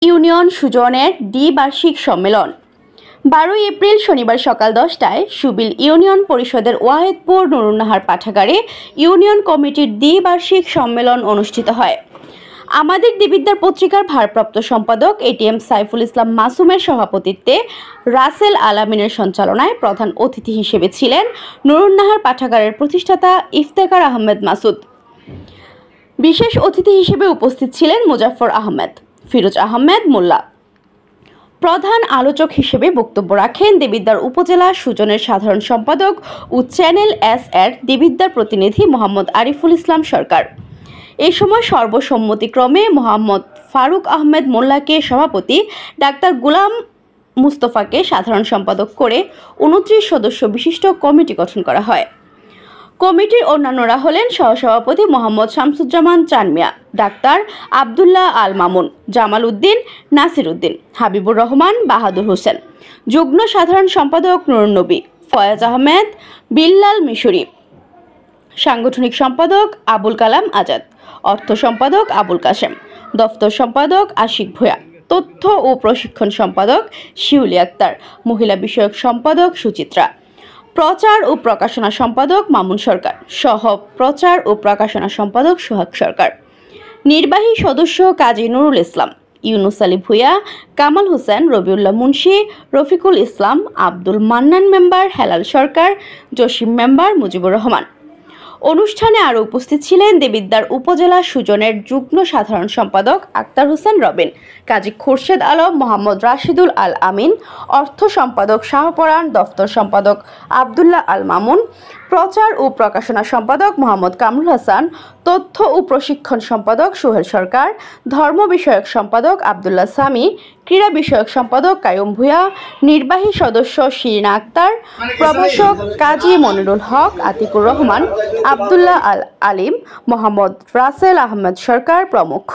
Union সুজনের দ্বিবার্ষিক সম্মেলন 12 April শনিবার সকাল 10টায় সুবিল ইউনিয়ন পরিষদের ওয়াহেদপুর নুরুন্নাহার পাঠাগারে ইউনিয়ন কমিটির দ্বিবার্ষিক সম্মেলন অনুষ্ঠিত হয়। আমাদের দেবিদ্বার পত্রিকার ভারপ্রাপ্ত সম্পাদক এটিএম সাইফুল ইসলাম মাসুমের সভাপতিত্বে রাসেল আলামিনের সঞ্চালনায় প্রধান অতিথি হিসেবে ছিলেন নুরুন্নাহার পাঠাগারের প্রতিষ্ঠাতা ইফতেখার আহমেদ মাসুদ। বিশেষ অতিথি হিসেবে উপস্থিত ছিলেন মুজাফফর আহমেদ, ফিরোজ আহমেদ মোল্লা। প্রধান আলোচক হিসেবে বক্তব্য রাখেন দেবিদ্বার উপজেলা সুজনের সাধারণ সম্পাদক ও চ্যানেল এস এর দেবিদ্বার প্রতিনিধি মোহাম্মদ আরিফুল ইসলাম সরকার। এই সময় সর্বসম্মতিক্রমে মোহাম্মদ ফারুক আহমেদ মোল্লাকে সভাপতি, ডাক্তার গুলাম মুস্তফাকে সাধারণ সম্পাদক করে 29 সদস্য বিশিষ্ট কমিটি গঠন করা হয়। কমিটির অন্যান্যরা হলেন সহসভাপতি মোহাম্মদ শামসুজ্জামান চানমিয়া, ডাক্তার আবদুল্লাহ আল মামুন, জামাল উদ্দিন, নাসির উদ্দিন, হাবিবুর রহমান, বাহাদুর হোসেন, যুগ্ম সাধারণ সম্পাদক নুরুন নবী, ফয়াজ আহমেদ, বিল্লাল মিশরি, সাংগঠনিক সম্পাদক আবুল কালাম আজাদ, অর্থ সম্পাদক আবুল কাশেম, দফতর সম্পাদক আশিক ভূয়া, তথ্য ও প্রশিক্ষণ সম্পাদক শিউলি আক্তার, মহিলা বিষয়ক সম্পাদক সুচিত্রা, প্রচার ও প্রকাশনা সম্পাদক মামুন সরকার, সহ প্রচার ও প্রকাশনা সম্পাদক সোহাগ সরকার, নির্বাহী সদস্য কাজী নুরুল ইসলাম, ইউনুস আলী ভূয়া, কামাল হোসেন, রবিউল্লাহ মুন্সি, রফিকুল ইসলাম, আব্দুল মান্নান মেম্বার, হেলাল সরকার, জসিম মেম্বার, মুজিবুর রহমান। অনুষ্ঠানে আরও উপস্থিত ছিলেন দেবিদ্বার উপজেলা সুজনের যুগ্ম সাধারণ সম্পাদক আক্তার হোসেন রবিন, কাজী খোরশেদ আলম, মোহাম্মদ রাশিদুল আল আমিন, অর্থ সম্পাদক শাহপরান, দফতর সম্পাদক আবদুল্লাহ আল মামুন, প্রচার ও প্রকাশনা সম্পাদক মোহাম্মদ কামরুল হাসান, তথ্য ও প্রশিক্ষণ সম্পাদক সোহেল সরকার, ধর্ম বিষয়ক সম্পাদক আবদুল্লাহ সামি, ক্রীড়া বিষয়ক সম্পাদক কায়ুম ভূয়া, নির্বাহী সদস্য শিরিনা আক্তার, প্রভাষক কাজী মনিরুল হক, আতিকুর রহমান, আবদুল্লাহ আল আলিম, মোহাম্মদ রাসেল আহমেদ সরকার প্রমুখ।